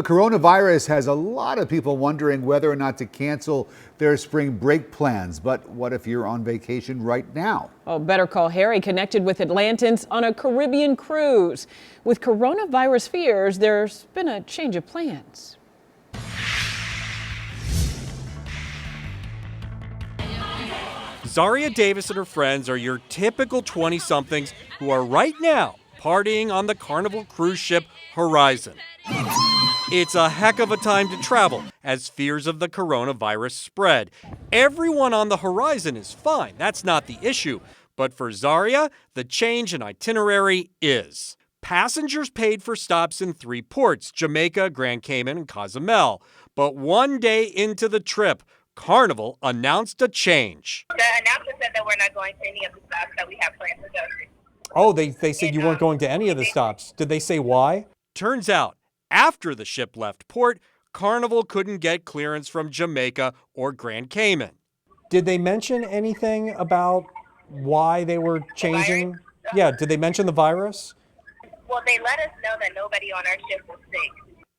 The coronavirus has a lot of people wondering whether or not to cancel their spring break plans. But what if you're on vacation right now? Oh, Better Call Harry connected with Atlantans on a Caribbean cruise. With coronavirus fears, there's been a change of plans. Zaria Davis and her friends are your typical 20-somethings who are right now partying on the Carnival cruise ship Horizon. It's a heck of a time to travel as fears of the coronavirus spread. Everyone on the Horizon is fine, that's not the issue. But for Zaria, the change in itinerary is. Passengers paid for stops in 3 ports, Jamaica, Grand Cayman, and Cozumel. But one day into the trip, Carnival announced a change. The announcement said that we're not going to any of the stops that we have planned to go to. Oh, they said you weren't going to any of the stops. Did they say why? Turns out, after the ship left port, Carnival couldn't get clearance from Jamaica or Grand Cayman. Did they mention anything about why they were changing? Yeah, did they mention the virus? Well, they let us know that nobody on our ship was sick.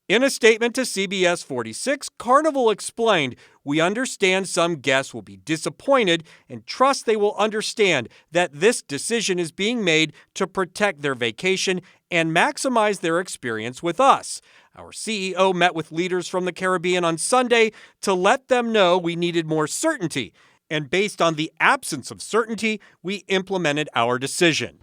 In a statement to CBS 46, Carnival explained, "We understand some guests will be disappointed and trust they will understand that this decision is being made to protect their vacation and maximize their experience with us." Our CEO met with leaders from the Caribbean on Sunday to let them know we needed more certainty. And based on the absence of certainty, we implemented our decision.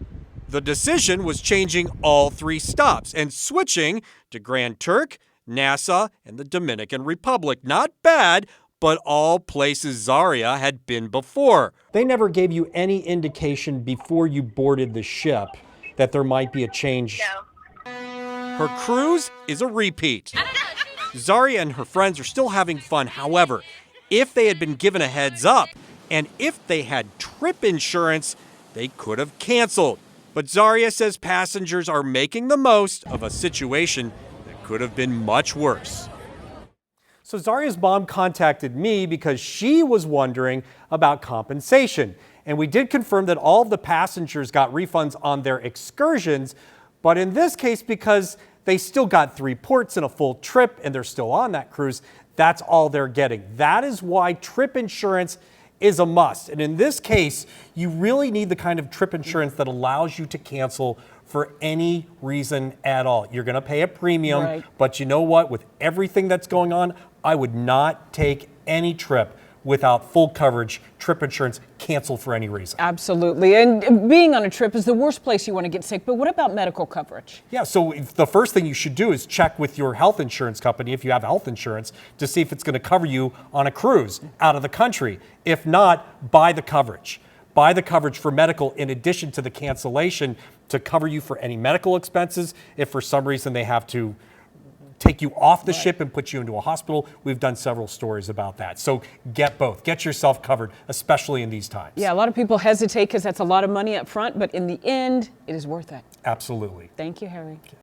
The decision was changing all 3 stops and switching to Grand Turk, Nassau, and the Dominican Republic. Not bad, but all places Zaria had been before. They never gave you any indication before you boarded the ship that there might be a change. No. Her cruise is a repeat. Zaria and her friends are still having fun. However, if they had been given a heads up and if they had trip insurance, they could have canceled. But Zaria says passengers are making the most of a situation that could have been much worse. So Zaria's mom contacted me because she was wondering about compensation. And we did confirm that all of the passengers got refunds on their excursions, but in this case, because they still got 3 ports and a full trip and they're still on that cruise, that's all they're getting. That is why trip insurance is a must. And in this case, you really need the kind of trip insurance that allows you to cancel for any reason at all. You're going to pay a premium, Right. But you know what? With everything that's going on, I would not take any trip without full coverage, trip insurance, cancel for any reason. Absolutely. And being on a trip is the worst place you want to get sick. But what about medical coverage? Yeah, so the first thing you should do is check with your health insurance company, if you have health insurance, to see if it's going to cover you on a cruise out of the country. If not, buy the coverage. Buy the coverage for medical in addition to the cancellation to cover you for any medical expenses. If for some reason they have to take you off the ship and put you into a hospital, we've done several stories about that. So get both. Get yourself covered, especially in these times. Yeah, a lot of people hesitate because that's a lot of money up front, but in the end, it is worth it. Absolutely. Thank you, Harry.